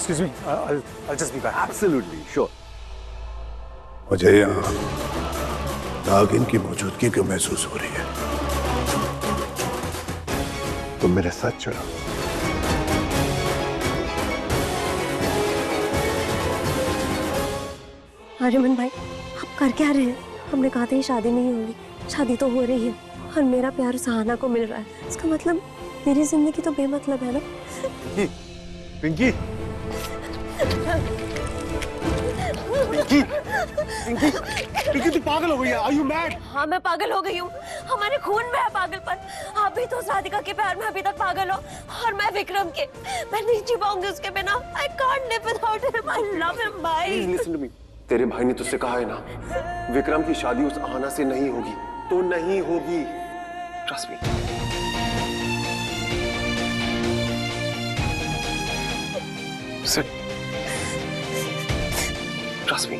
Excuse me, I'll just be back. Absolutely, sure. मुझे यहाँ नागिन की मौजूदगी क्यों महसूस हो रही है? तुम मेरे साथ चलो। आर्यमन भाई, आप कर क्या रहे हैं? हमने कहा था ये शादी नहीं होगी, शादी तो हो रही है और मेरा प्यार सहाना को मिल रहा है। इसका मतलब मेरी जिंदगी तो बेमतलब है ना? पिंकी, पिंकी, पिंकी, पिंकी तू पागल हो गई है? Are you mad? हाँ, मैं पागल हो गई हूँ। हमारे खून में है पागलपन। आप भी तो राधिका के प्यार में अभी तक पागल हो और मैं विक्रम के। मैं नहीं जी पाऊंगी उसके बिना। I can't live without him. I love him, भाई। Please listen to me. तेरे भाई ने तुझसे कहा है ना, विक्रम की शादी उस आहाना से नहीं होगी, तो नहीं होगी। Trust me. Sit. Trust me.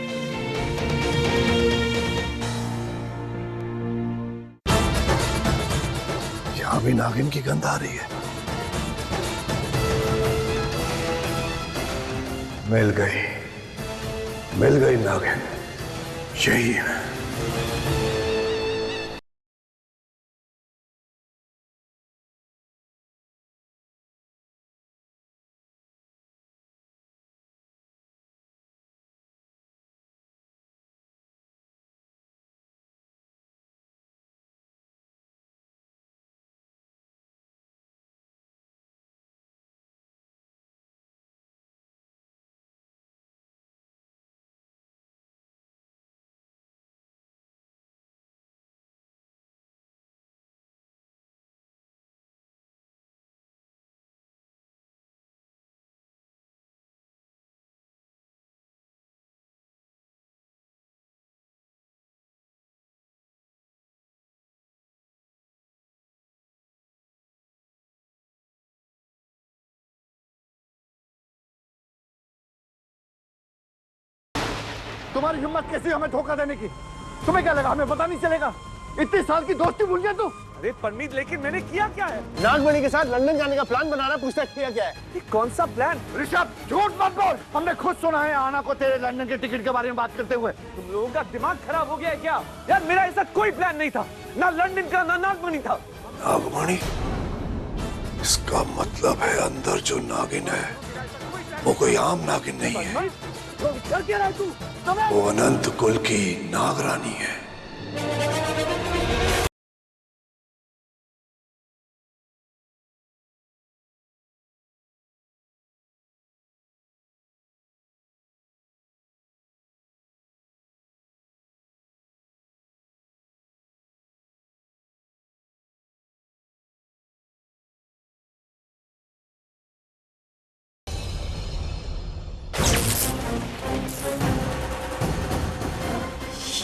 यहाँ भी नागिन की गंध आ रही है। मिल गई नागिन, यही है। तुम्हारी हिम्मत कैसी हमें धोखा देने की? तुम्हें क्या लगा हमें पता नहीं चलेगा? इतनी साल की दोस्ती भूल गए तुम? अरे परमीत, लेकिन मैंने किया क्या है? नागमणि के साथ लंदन जाने का प्लान बना रहा, पूछताछ किया क्या है? ये कौन सा प्लान? ऋषभ, झूठ मत बोल। हमने खुद सुना है आना को तेरे लंदन के टिकट के बारे में बात करते हुए। तुम लोगों का दिमाग खराब हो गया है क्या? यार मेरा ऐसा कोई प्लान नहीं था, ना लंदन का ना नागमणि था। नागमणि? इसका मतलब है अंदर जो नागिन है वो कोई आम नागिन नहीं है, क्या कह रहा है तू? वो अनंत कुल की नागरानी है।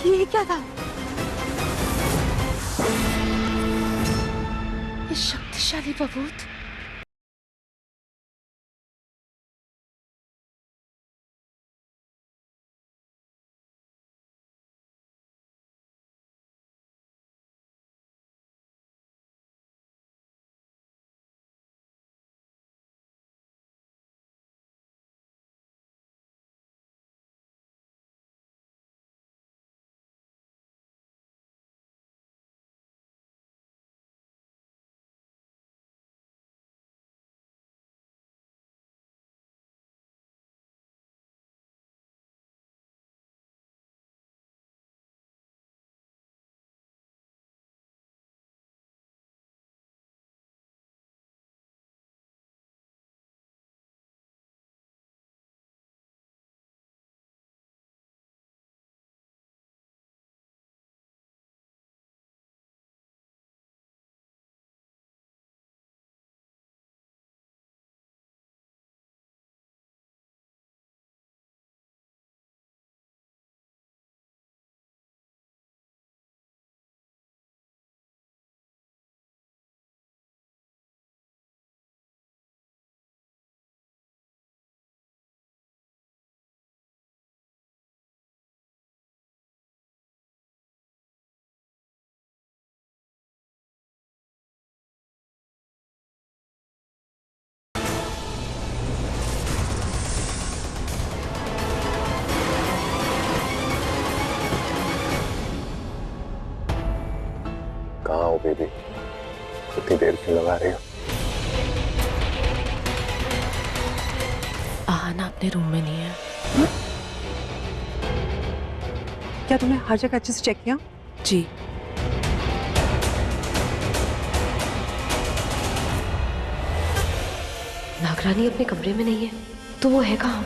ये क्या था? ये शक्तिशाली बबूत। कहाँ हो बेबी? इतनी देर क्यों लगा रही हो? आहाना अपने रूम में नहीं है। क्या तुमने हर जगह अच्छे से चेक किया? जी। नागरानी अपने कमरे में नहीं है, तो वो है कहाँ?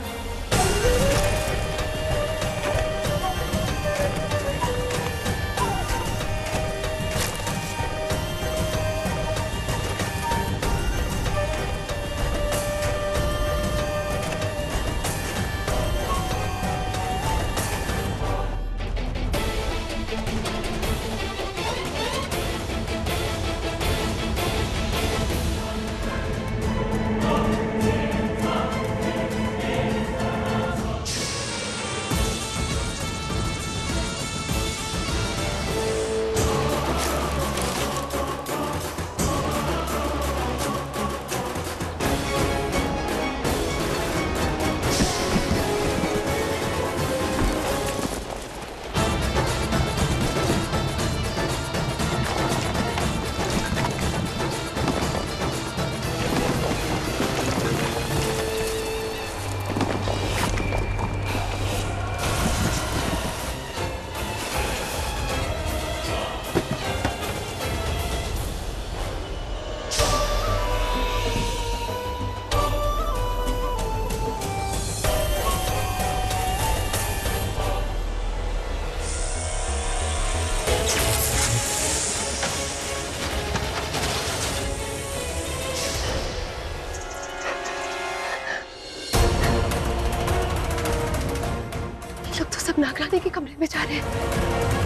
लोग तो सब नागरानी के कमरे में जा रहे हैं।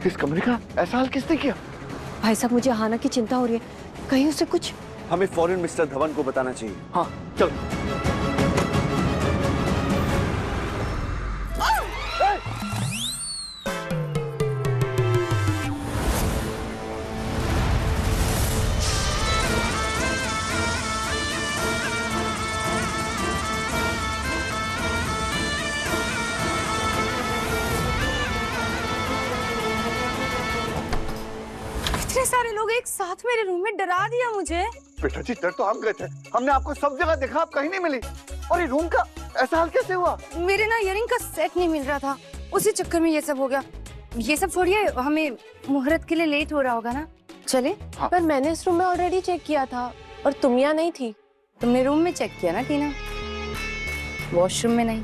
इस कमरे का ऐसा हाल किसने किया? भाई साहब, मुझे आहाना की चिंता हो रही है। कहीं उसे कुछ। हमें फौरन मिस्टर धवन को बताना चाहिए। हाँ चलो। इतने सारे लोग एक साथ मेरे रूम में, डरा दिया मुझे। बेटा जी डर तो हम गए थे, हमने आपको सब जगह देखा, आप कहीं नहीं मिली। और ये रूम का ऐसा हाल कैसे हुआ? मेरे ना इयरिंग का सेट नहीं मिल रहा था, उसी चक्कर में ये सब हो गया। ये सब छोड़िए, हमें मुहूर्त के लिए लेट हो रहा होगा ना, चले? हाँ। पर मैंने इस रूम में ऑलरेडी चेक किया था और तुम यहाँ नहीं थी। तुमने रूम में चेक किया ना टीना, वॉशरूम में नहीं।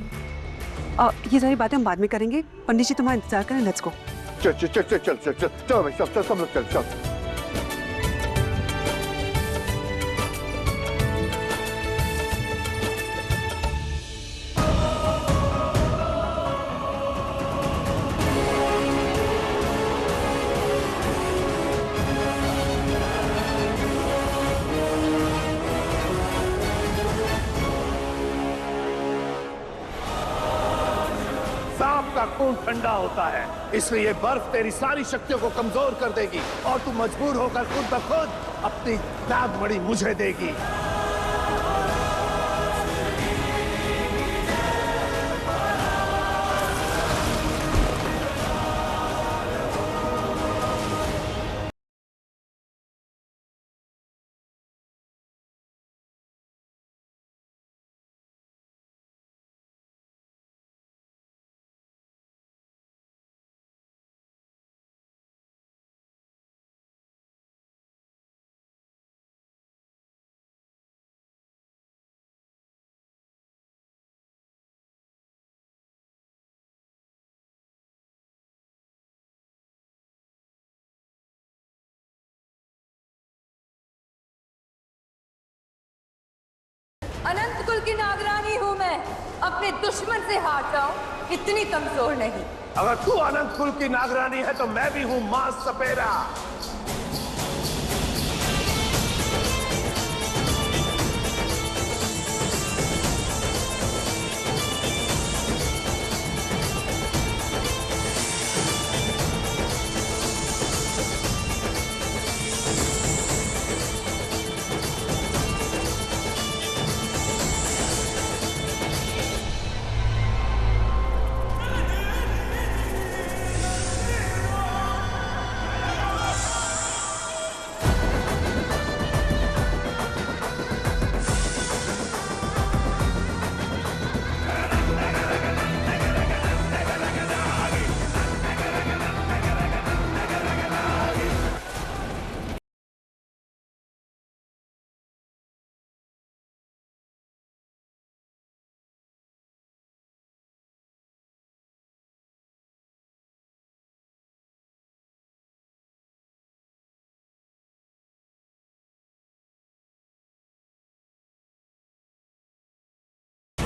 ये सारी बातें हम बाद में करेंगे। पंडित जी तुम्हारा इंतजार करें। Let's go. चल चल चल चल चल चल चल चलो भाई, सब लोग चल चल। सांप का खून ठंडा होता है, इसलिए ये बर्फ तेरी सारी शक्तियों को कमजोर कर देगी और तू मजबूर होकर खुद ब खुद अपनी नागमणि मुझे देगी। कुल की नागरानी हूँ मैं, अपने दुश्मन से हार जाऊं इतनी कमजोर नहीं। अगर तू अनंत कुल की नागरानी है तो मैं भी हूं मां सपेरा।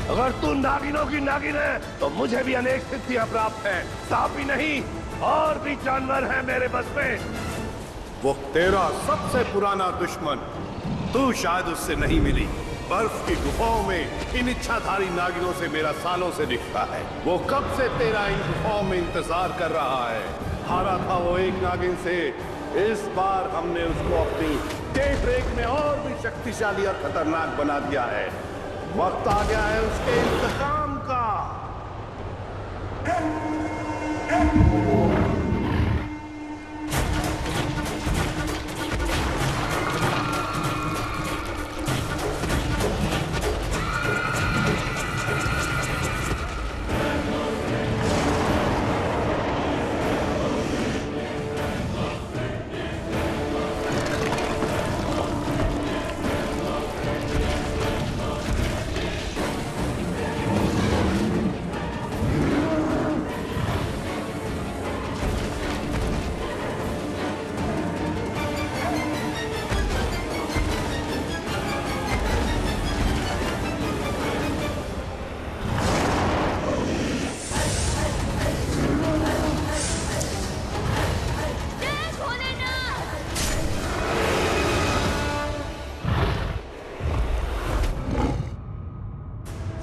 अगर तू नागिनों की नागिन है तो मुझे भी अनेक सिद्धियां प्राप्त हैं। सांप ही नहीं और भी जानवर हैं मेरे बस में। वो तेरा सबसे पुराना दुश्मन, तू शायद उससे नहीं मिली। बर्फ की गुफाओं में इन इच्छाधारी नागिनों से मेरा सालों से रिश्ता है। वो कब से तेरा इन गुफाओं में इंतजार कर रहा है। हारा था वो एक नागिन से, इस बार हमने उसको अपनी डेट ब्रेक में और भी शक्तिशाली और खतरनाक बना दिया है। वक्त आ गया है उसके इंतकाम का।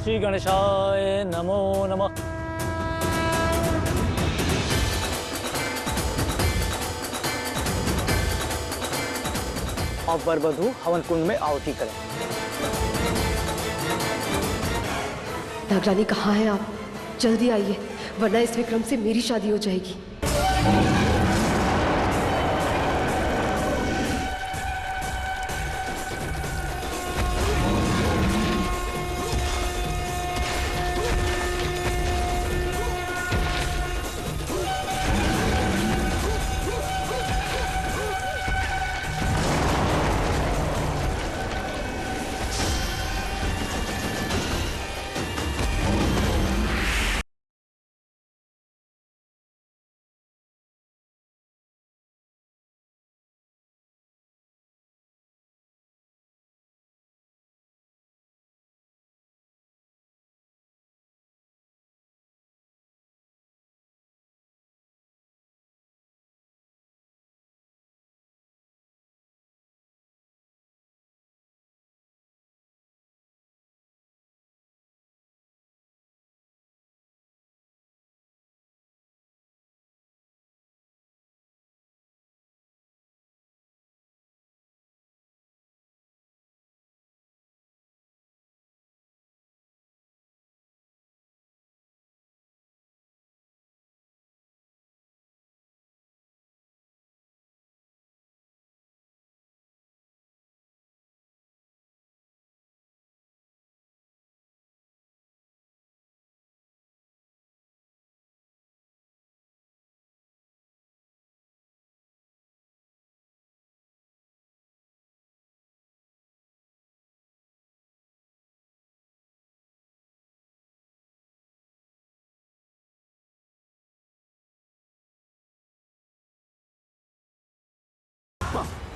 श्री गणेशाय नमो नमः। अब वर वधू हवन कुंड में आहुति करें। नागरानी कहाँ हैं आप? जल्दी आइए, वरना इस विक्रम से मेरी शादी हो जाएगी।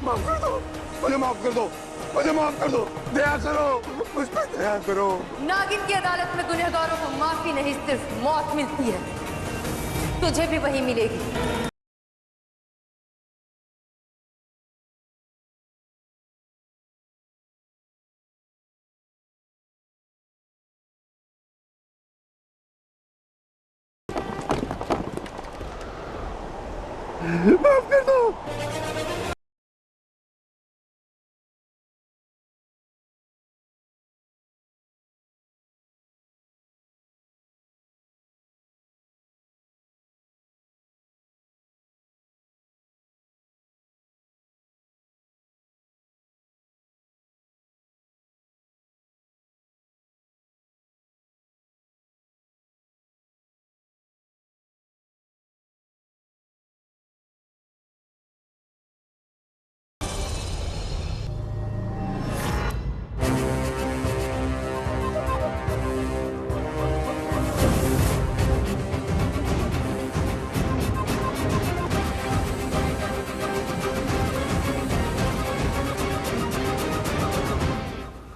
माफ कर दो, मुझे माफ कर दो। मुझे माफ कर दो, दया करो, मुझ पर दया करो। नागिन की अदालत में गुनहगारों को माफी नहीं सिर्फ मौत मिलती है, तुझे भी वही मिलेगी। माफ कर दो।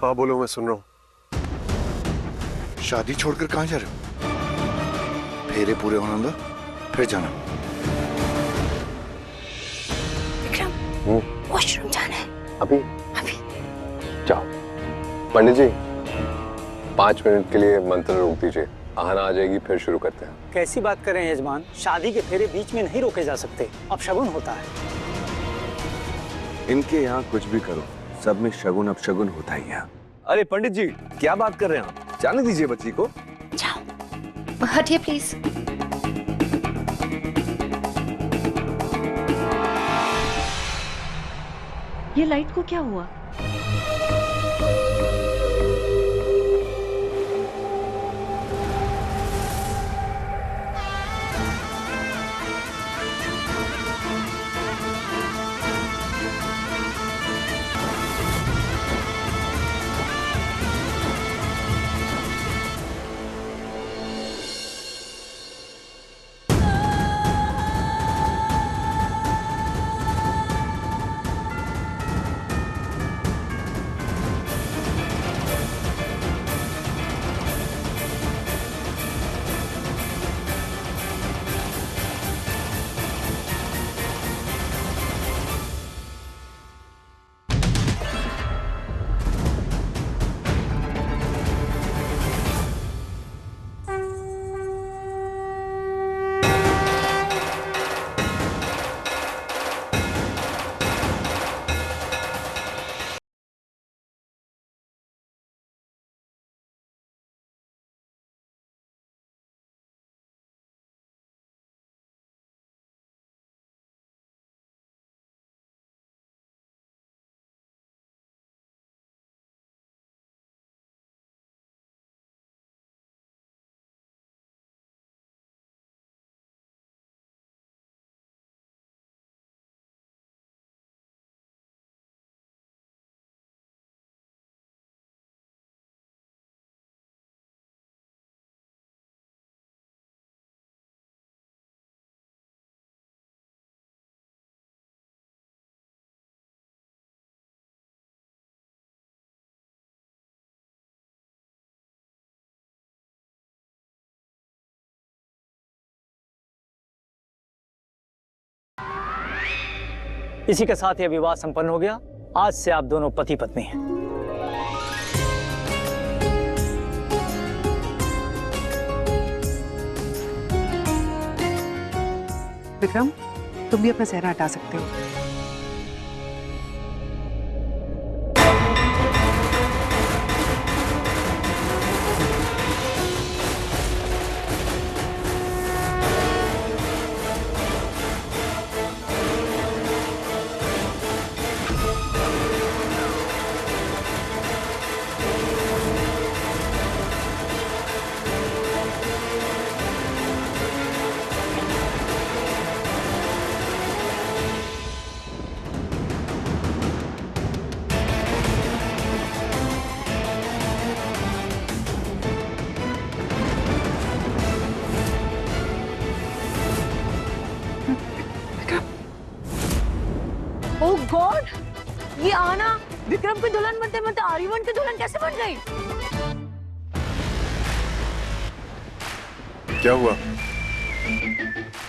हाँ बोलो, मैं सुन रहा हूँ। शादी छोड़कर कहाँ जा रहे हो? फेरे पूरे होने दो, फिर जाना। विक्रम, वॉशरूम जाना है। अभी? अभी। जाओ। पंडित जी, 5 मिनट के लिए मंत्र रोक दीजिए, आहना आ जाएगी, फिर शुरू करते हैं। कैसी बात कर रहे हैं यजमान? शादी के फेरे बीच में नहीं रोके जा सकते, अपशगुन होता है। इनके यहाँ कुछ भी करो, सब में शगुन अपशगुन होता ही है। अरे पंडित जी, क्या बात कर रहे हैं आप? जाने दीजिए बच्ची को। जाओ, हटिए प्लीज। ये लाइट को क्या हुआ? इसी के साथ यह विवाह संपन्न हो गया। आज से आप दोनों पति पत्नी हैं। विक्रम, तुम भी अपना सेहरा हटा सकते हो। ओह गॉड, ये आना विक्रम की दुल्हन बनते बनते आर्यमन की दुल्हन कैसे बन गई? क्या हुआ?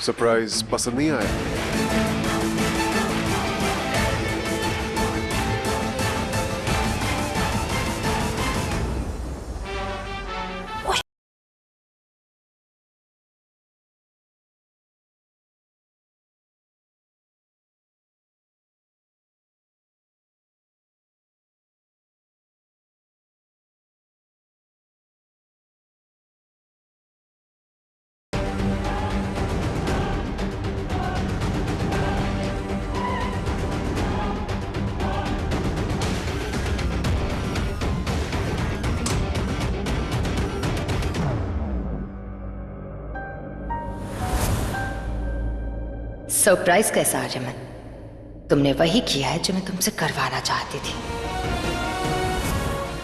सरप्राइज पसंद नहीं आया? सरप्राइज कैसा आर्यमन? तुमने वही किया है जो मैं तुमसे करवाना चाहती थी।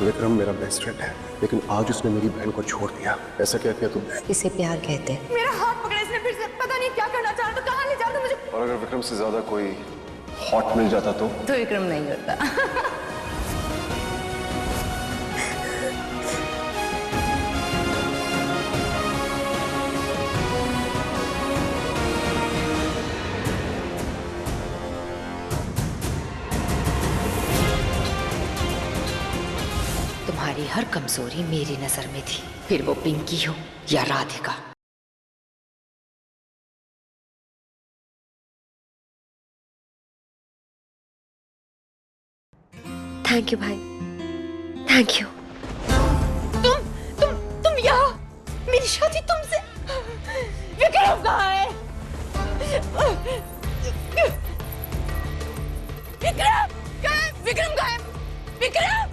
विक्रम मेरा बेस्ट फ्रेंड है, लेकिन आज उसने मेरी बहन को छोड़ दिया। ऐसा क्या किया तुमने? इसे प्यार कहते हैं। मेरा हाथ पकड़ा इसने फिर से, पता नहीं क्या करना चाह रहा था, कहाँ ले जा रहा था मुझे। और अगर विक्रम से ज्यादा कोई हॉट मिल जाता तो विक्रम नहीं होता। तुम्हारी हर कमजोरी मेरी नजर में थी, फिर वो पिंकी हो या राधिका। थैंक यू भाई, थैंक यू। तुम यहाँ, मेरी शादी तुमसे। विक्रम कहाँ है? विक्रम कहाँ है? विक्रम कहाँ है? विक्रम,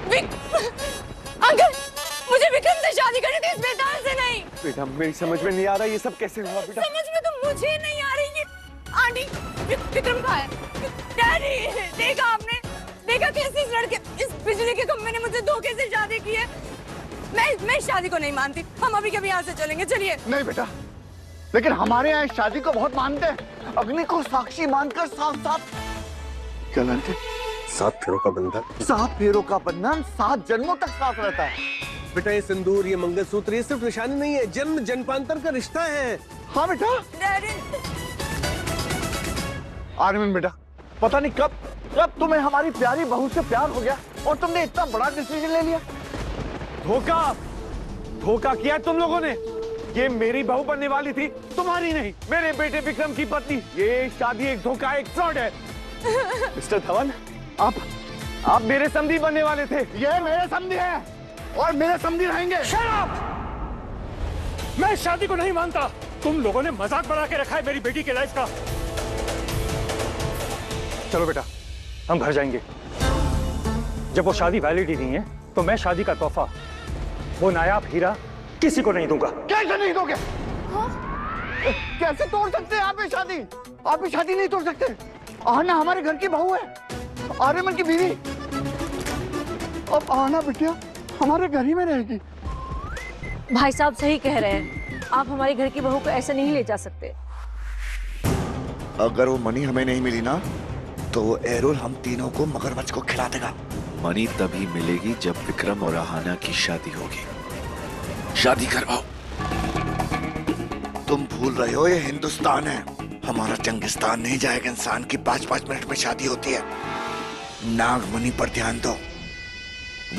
विक्रम, अंकल, मुझे विक्रम से शादी करनी थी, इस बेताल से नहीं। बेटा मेरी समझ में नहीं आ रहा ये सब कैसे हुआ बेटा। समझ में तो मुझे नहीं आ रही है। आंटी, विक्रम कहाँ है? डैडी, देखा आपने? देखा कैसे इस लड़के, इस बिजली के खंभे ने मुझसे धोखे से शादी की है। मैं इस शादी को नहीं मानती। हम अभी कभी यहाँ से चलेंगे, चलिए। नहीं बेटा, लेकिन हमारे यहाँ इस शादी को बहुत मानते हैं। अग्नि को साक्षी मानकर साथ साथ क्या मानते? 7 फेरों का बंधन। 7 फेरों का बंधन 7 जन्मों तक साथ रहता है। बेटा ये सिंदूर, ये मंगलसूत्र, ये सिर्फ निशानी नहीं है, जन्म जन्मांतर का रिश्ता है। हाँ बेटा। डैडी, आर्यमन बेटा, पता नहीं कब तुम्हें हमारी प्यारी बहू से प्यार हो गया और तुमने इतना बड़ा डिसीजन ले लिया। धोखा किया तुम लोगों ने। ये मेरी बहू बनने वाली थी, तुम्हारी नहीं, मेरे बेटे विक्रम की पत्नी। ये शादी एक धोखा, एक फ्रॉड है। मिस्टर धवन, आप मेरे समधी बनने वाले थे। ये मेरे समधी हैं और मेरे समधी रहेंगे। Shut up! मैं शादी को नहीं मानता। तुम लोगों ने मजाक बना के रखा है मेरी बेटी के लाइफ का। चलो बेटा, हम घर जाएंगे। जब वो शादी वैलिड ही नहीं है तो मैं शादी का तोहफा, वो नायाब हीरा, किसी को नहीं दूंगा। कैसे नहीं दोगे? कैसे तोड़ सकते हैं आप ये शादी? आप ये शादी नहीं तोड़ सकते। आना हमारे घर की बहू है, आर्यमन की बीवी। अब आना बिटिया हमारे घर ही में रहेगी। भाई साहब सही कह रहे हैं, आप हमारे घर की बहू को ऐसे नहीं ले जा सकते। अगर वो मनी हमें नहीं मिली ना, तो वो एरोल हम तीनों को मगरमच्छ को खिला देगा। मनी तभी मिलेगी जब विक्रम और आहाना की शादी होगी। शादी करवाओ। तुम भूल रहे हो ये हिंदुस्तान है, हमारा चंगिस्तान नहीं। जाएगा इंसान की 5-5 मिनट में शादी होती है। नागमणि पर ध्यान दो,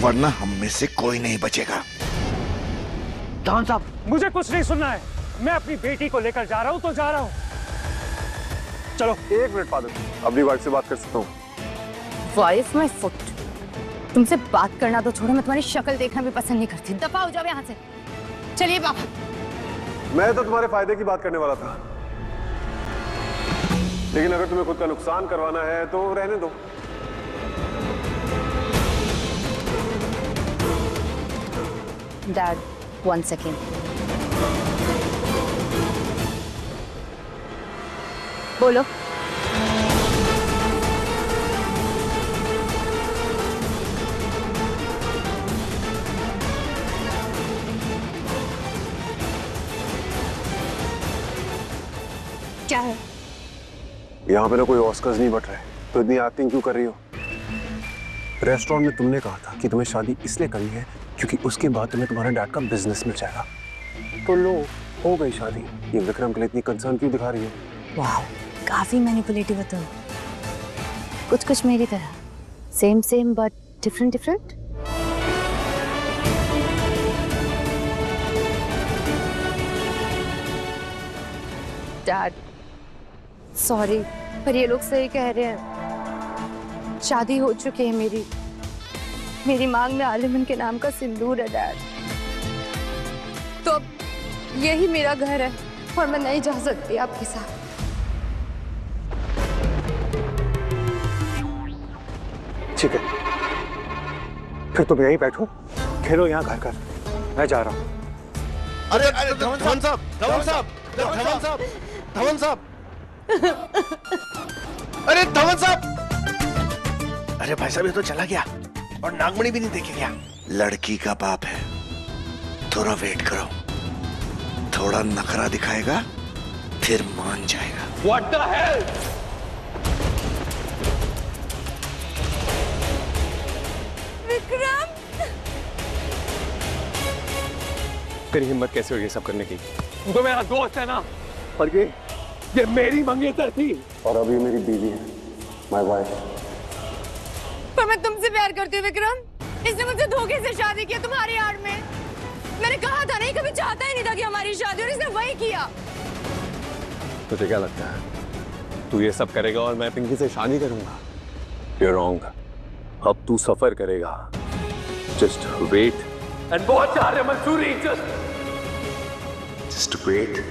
वरना हम में से कोई नहीं बचेगा। धवन साहब, मुझे कुछ नहीं सुनना है। मैं अपनी बेटी को लेकर जा रहा हूँ तो जा रहा हूँ। चलो। 1 मिनट फादर, अपनी वाइफ से बात कर सकता हूँ? Wife my foot. तुमसे बात करना तो छोड़ो, मैं तुम्हारी शक्ल देखना भी पसंद नहीं करती। दफा हो जाओ यहाँ से। चलिए पापा। मैं तो तुम्हारे फायदे की बात करने वाला था, लेकिन अगर तुम्हें खुद का नुकसान करवाना है तो रहने दो। Dad, 1 second. बोलो। क्या है? यहाँ पे ना कोई ऑस्कर्स नहीं बट रहे, तो इतनी एक्टिंग क्यों कर रही हो? रेस्टोरेंट में तुमने कहा था कि तुम्हें शादी इसलिए करनी है क्योंकि उसके बाद तुम्हें तुम्हारे डैड का बिजनेस मिल जाएगा। तो लो, हो गई शादी। ये विक्रम के लिए इतनी कंसर्न क्यों दिखा रही है? वाह, काफी मैनिपुलेटिव हो तुम। कुछ कुछ मेरी तरह, same same but different different. Dad sorry, पर ये लोग सही कह रहे हैं। शादी हो चुकी है मेरी मांग में आलिमन के नाम का सिंदूर है डैड। तो अब यही मेरा घर है और मैं नहीं जा सकती आपके साथ। ठीक है, फिर तुम यहीं बैठो, खेलो यहाँ घर घर, मैं जा रहा हूँ। अरे धवन साहब, धवन साहब, धवन साहब, धवन साहब, अरे धवन साहब! अरे भाई साहब, ये तो चला गया और नागमणि भी नहीं देखे गया। लड़की का बाप है, थोड़ा वेट करो, थोड़ा नखरा दिखाएगा फिर मान जाएगा। What the hell? विक्रम! तेरी हिम्मत कैसे हुई ये सब करने की? तो मेरा दोस्त है ना, और ये मेरी मंगेतर थी और अभी मेरी बीवी है, माय वाइफ। पर मैं तुमसे प्यार करती हूँ विक्रम। इसने मुझसे धोखे से शादी किया तुम्हारी आड़ में। मैंने कहा था नहीं, कभी चाहता ही नहीं था कि हमारी शादी, और इसने वही किया। तुझे क्या लगता है तू ये सब करेगा और मैं पिंकी से शादी करूंगा? You're wrong. अब तू सफर करेगा। Just wait and watch Arya Mansuri. Just wait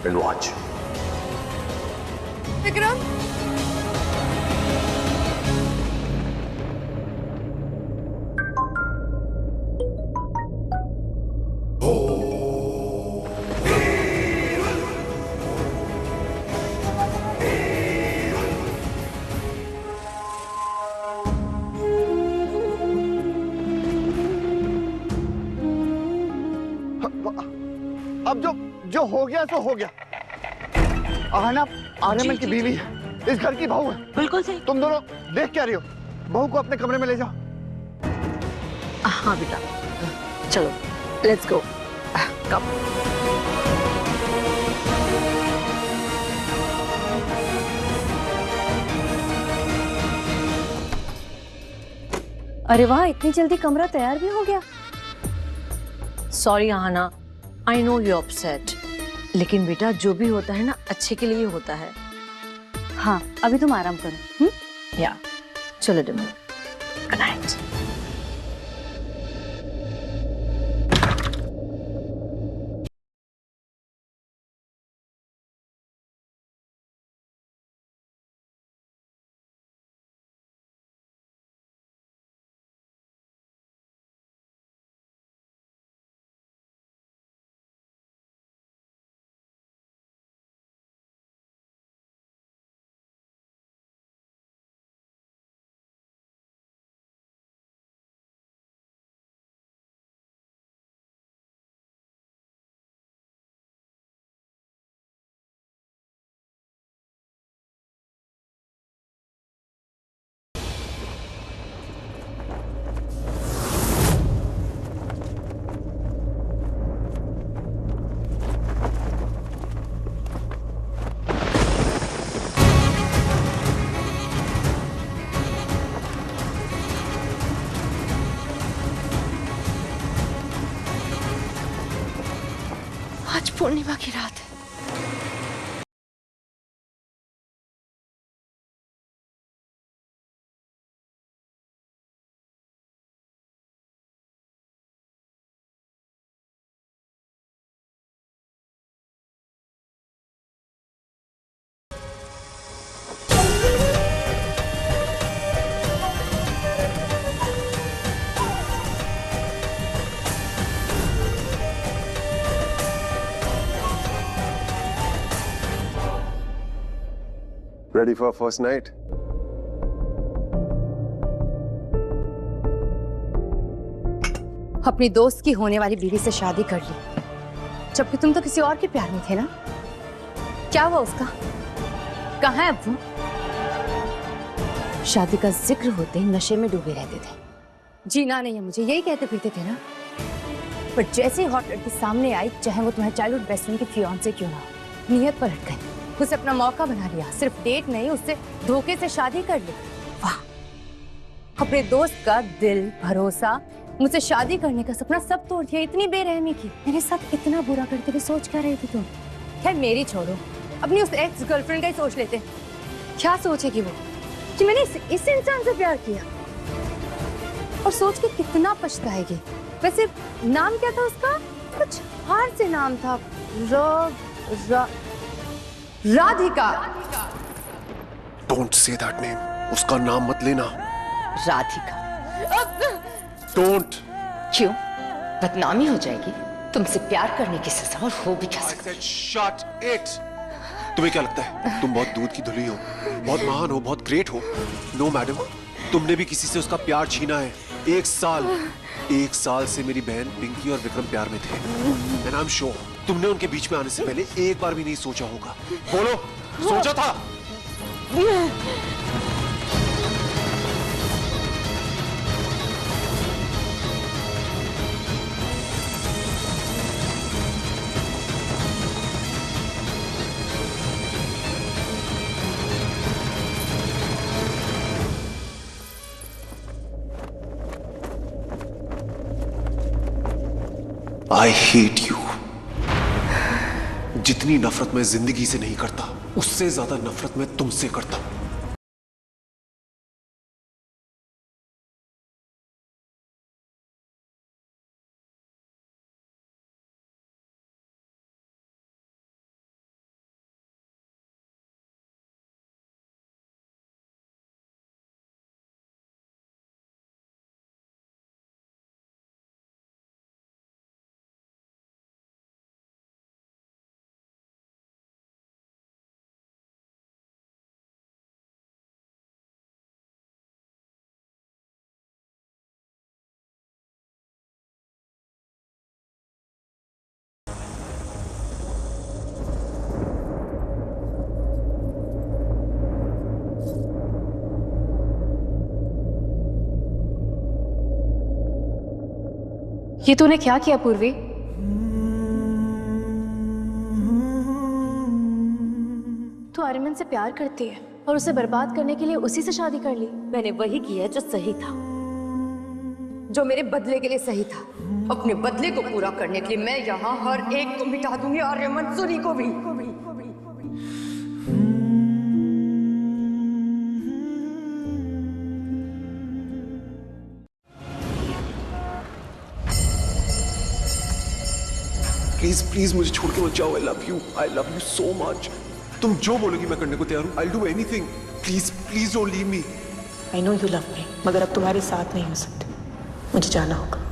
and watch. Vikram! अब जो हो गया सो हो गया। आहना आर्यमन की बीवी है, इस घर की बहू है। बिल्कुल सही। तुम दोनों देख क्या रही हो? बहू को अपने कमरे में ले जाओ। हाँ बेटा, चलो लेट्स गो। कम। अरे वाह, इतनी जल्दी कमरा तैयार भी हो गया। Sorry Aahana, I know you upset, लेकिन बेटा जो भी होता है ना अच्छे के लिए होता है। हाँ, अभी तुम आराम करो। या चलो डिमो, गुड नाइट। आज पूर्णिमा की रात है। Ready for first night? अपनी दोस्त की होने वाली बीवी से शादी कर ली, जबकि तुम तो किसी और के प्यार में थे ना। क्या हुआ उसका? कहाँ है अब वो? शादी का जिक्र होते ही नशे में डूबे रहते थे। जीना नहीं है मुझे, यही कहते फिरते थे ना। पर जैसे ही हॉट लड़की सामने आई, चाहे वो तुम्हारे चाइल्डहुड बेस्ट फ्रेंड की फियांसे क्यों ना हो, नियत पलट गई। उसे अपना मौका बना लिया, सिर्फ डेट नहीं, उससे धोखे से शादी कर ली। वाह, अपने दोस्त का दिल, भरोसा, मुझसे शादी करने का सपना सब तोड़ दिया। इतनी बेरहमी की, मेरे साथ इतना बुरा करते हुए सोच क्या रही थी तुम? खैर मेरी छोड़ो, अपनी उस एक्स गर्लफ्रेंड का ही सोच लेते। क्या सोचेगी वो कि मैंने इस इंसान से प्यार किया, और सोच के कितना पछताएगी। वैसे नाम क्या था उसका? कुछ हार से नाम था, Radhika. Don't say that name, उसका नाम मत लेना। राधिका। डोंट। क्यों? बदनामी हो जाएगी। तुमसे प्यार करने की सजा और हो भी क्या सकती है। Shut it. तुम्हें क्या लगता है तुम बहुत दूध की धुली हो, बहुत महान हो, बहुत ग्रेट हो? नो मैडम, तुमने भी किसी से उसका प्यार छीना है। एक साल से मेरी बहन पिंकी और विक्रम प्यार में थे। एंड आई एम श्योर तुमने उनके बीच में आने से पहले एक बार भी नहीं सोचा होगा। बोलो, सोचा था? I hate you। जितनी नफरत मैं जिंदगी से नहीं करता, उससे ज्यादा नफरत मैं तुमसे करता हूं। ये तूने क्या किया पूर्वी? तू आर्यमन से प्यार करती है और उसे बर्बाद करने के लिए उसी से शादी कर ली। मैंने वही किया जो सही था, जो मेरे बदले के लिए सही था। अपने बदले को पूरा करने के लिए मैं यहाँ हर एक को मिटा दूंगी, आर्यमन, सुनी को भी। प्लीज प्लीज मुझे छोड़ के मत जाओ। I love you so much. तुम जो बोलोगी मैं करने को तैयार हूँ। I do anything. Please please don't leave me. I know you love me, मगर अब तुम्हारे साथ नहीं हो सकते, मुझे जाना होगा।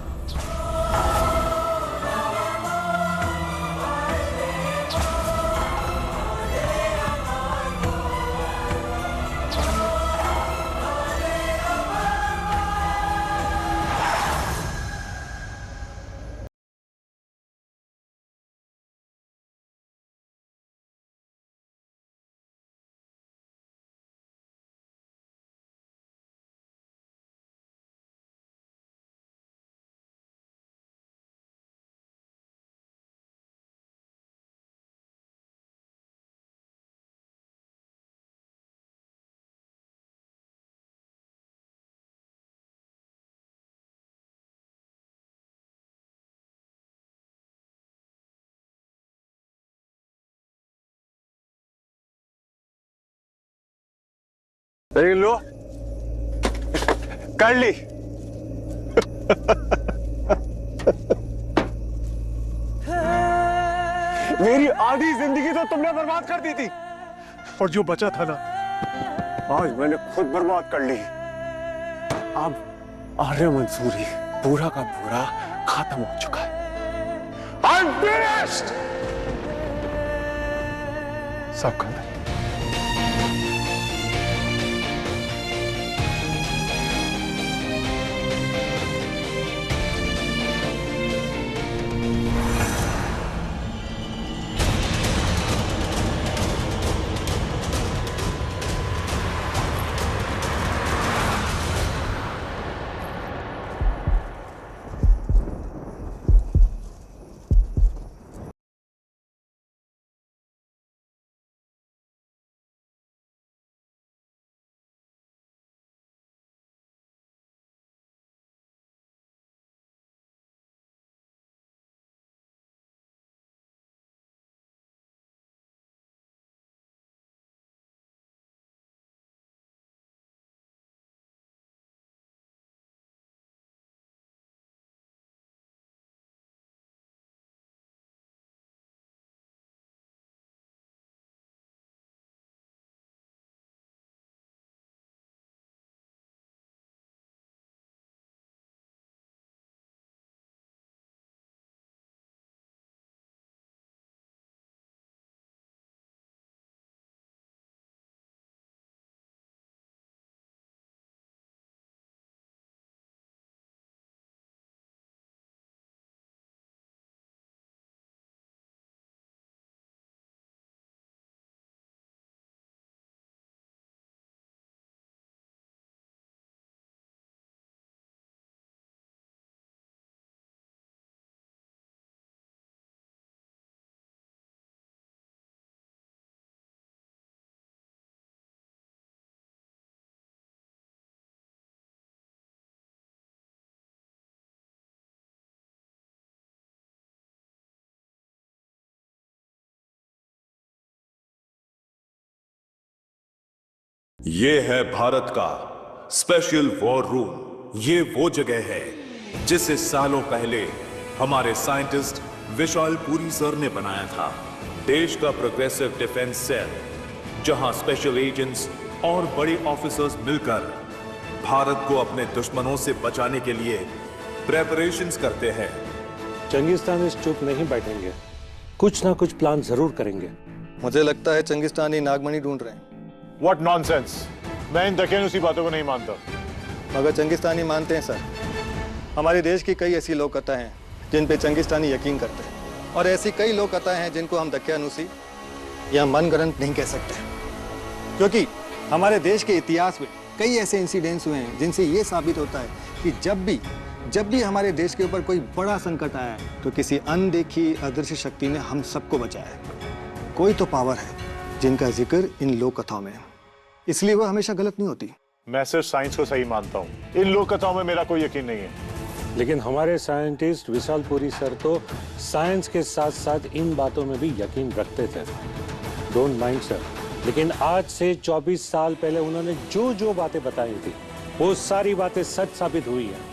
लो, कर ली। मेरी आधी जिंदगी तो तुमने बर्बाद कर दी थी, और जो बचा था ना, आज मैंने खुद बर्बाद कर ली। अब आर्य मंसूरी पूरा का पूरा खत्म हो चुका है। I'm finished! सब खत्म। ये है भारत का स्पेशल वॉर रूम। ये वो जगह है जिसे सालों पहले हमारे साइंटिस्ट विशाल पुरी सर ने बनाया था। देश का प्रोग्रेसिव डिफेंस सेल, जहां स्पेशल एजेंट्स और बड़े ऑफिसर्स मिलकर भारत को अपने दुश्मनों से बचाने के लिए प्रेपरेशंस करते हैं। चंगिस्तानी चुप नहीं बैठेंगे, कुछ ना कुछ प्लान जरूर करेंगे। मुझे लगता है चंगिस्तानी नागमणि ढूंढ रहे हैं। What nonsense! मैं इन दकियानूसी बातों को नहीं मानता। मगर चंगिस्तानी मानते हैं सर। हमारे देश की कई ऐसी लोक कथाएं हैं जिन पे चंगिस्तानी यकीन करते हैं, और ऐसी कई लोक कथाएं हैं जिनको हम दकियानूसी या मनगढ़ंत नहीं कह सकते, क्योंकि हमारे देश के इतिहास में कई ऐसे इंसिडेंट्स हुए हैं जिनसे ये साबित होता है कि जब भी हमारे देश के ऊपर कोई बड़ा संकट आया है तो किसी अनदेखी अदृश्य शक्ति ने हम सबको बचाया है। कोई तो पावर है जिनका जिक्र इन लोक कथाओं में है, इसलिए वह हमेशा गलत नहीं होती। मैं सिर्फ साइंस को सही मानता हूँ, इन लोक कथाओं में मेरा कोई यकीन नहीं है। लेकिन हमारे साइंटिस्ट विशाल पुरी सर तो साइंस के साथ साथ इन बातों में भी यकीन रखते थे। डोंट माइंड सर, लेकिन आज से 24 साल पहले उन्होंने जो जो बातें बताई थी वो सारी बातें सच साबित हुई है।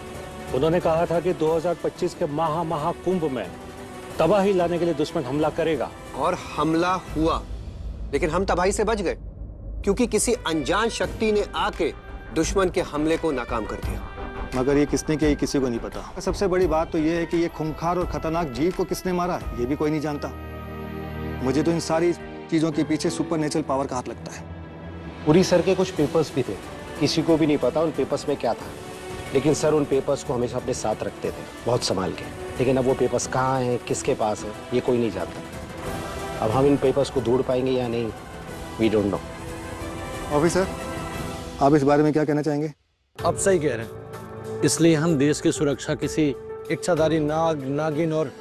उन्होंने कहा था कि 2025 के महाकुंभ में तबाही लाने के लिए दुश्मन हमला करेगा, और हमला हुआ, लेकिन हम तबाही से बच गए क्योंकि किसी अनजान शक्ति ने आके दुश्मन के हमले को नाकाम कर दिया। मगर ये किसने किया किसी को नहीं पता। सबसे बड़ी बात तो ये है कि ये खूंखार और खतरनाक जीव को किसने मारा ये भी कोई नहीं जानता। मुझे तो इन सारी चीजों के पीछे सुपरनेचुरल पावर का हाथ लगता है। पुरी सर के कुछ पेपर्स भी थे, किसी को भी नहीं पता उन पेपर्स में क्या था, लेकिन सर उन पेपर्स को हमेशा अपने साथ रखते थे, बहुत संभाल के। लेकिन अब वो पेपर्स कहाँ हैं, किसके पास है, ये कोई नहीं जानता। अब हम इन पेपर्स को ढूंढ पाएंगे या नहीं, वी डोंट नो। ऑफिसर, आप इस बारे में क्या कहना चाहेंगे? आप सही कह रहे हैं, इसलिए हम देश की सुरक्षा किसी इच्छाधारी नाग, नागिन और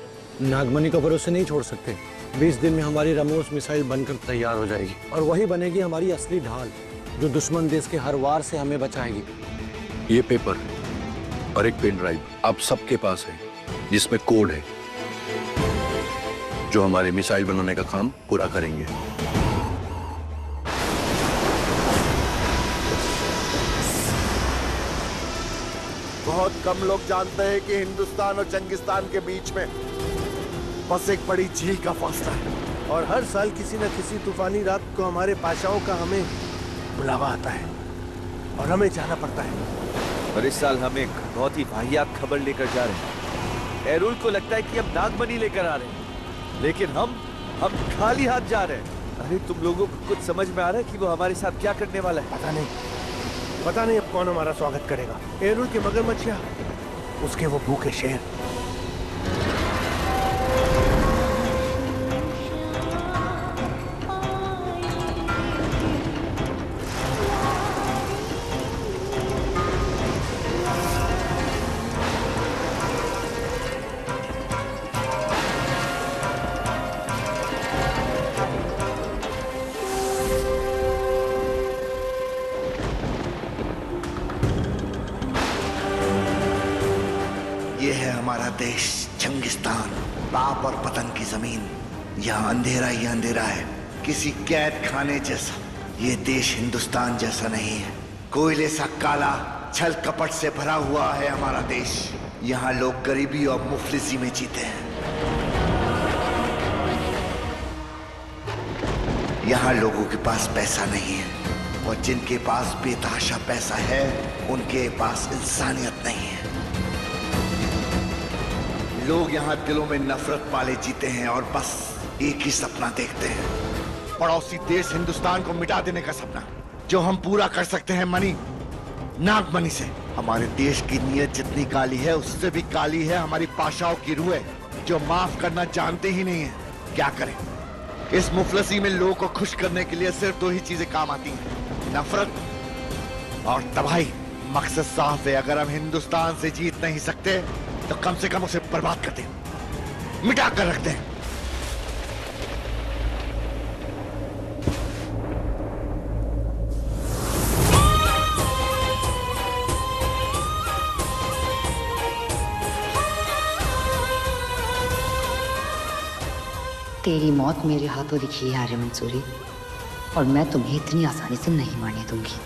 नागमणि के भरोसे नहीं छोड़ सकते। 20 दिन में हमारी ब्रह्मोस मिसाइल बनकर तैयार हो जाएगी, और वही बनेगी हमारी असली ढाल, जो दुश्मन देश के हर वार से हमें बचाएगी। ये पेपर और एक पेन ड्राइव आप सबके पास है, जिसमें कोड है जो हमारे मिसाइल बनाने का काम पूरा करेंगे। बहुत कम लोग जानते हैं कि हिंदुस्तान और चंगिस्तान के बीच में बस एक बड़ी झील का फासला है, और हर साल किसी न किसी तूफानी रात को हमारे पाशाओं का हमें बुलावा आता है और हमें जाना पड़ता है। और इस साल हम एक बहुत ही वाहियात खबर लेकर जा रहे हैं। एरुल को लगता है कि हम नागमणि लेकर आ रहे हैं, लेकिन हम खाली हाथ जा रहे हैं। अरे तुम लोगों को कुछ समझ में आ रहा है कि वो हमारे साथ क्या करने वाला है? पता नहीं अब कौन हमारा स्वागत करेगा। एरुल के मगरमच्छ या उसके वो भूखे शेर। ये है हमारा देश चंगिस्तान, पाप और पतन की जमीन। यहाँ अंधेरा ही अंधेरा है, किसी कैद खाने जैसा। ये देश हिंदुस्तान जैसा नहीं है, कोयले सा काला, छल कपट से भरा हुआ है हमारा देश। यहाँ लोग गरीबी और मुफलिसी में जीते हैं। यहाँ लोगों के पास पैसा नहीं है, और जिनके पास बेतहाशा पैसा है उनके पास इंसानियत नहीं है। लोग यहाँ दिलों में नफरत पाले जीते हैं और बस एक ही सपना देखते हैं, पड़ोसी देश हिंदुस्तान को मिटा देने का सपना, जो हम पूरा कर सकते हैं नागमणि से। हमारे देश की नीयत जितनी काली है उससे भी काली है हमारी पाशाओं की रूहें, जो माफ करना जानते ही नहीं है। क्या करें, इस मुफलसी में लोगों को खुश करने के लिए सिर्फ दो ही चीजें काम आती हैं, नफरत और तबाही। मकसद साफ है, अगर हम हिंदुस्तान से जीत नहीं सकते तो कम से कम उसे बर्बाद कर दें, मिटा कर रख दें। तेरी मौत मेरे हाथों लिखी है आर्य मंसूरी, और मैं तुम्हें इतनी आसानी से नहीं मारने दूंगी।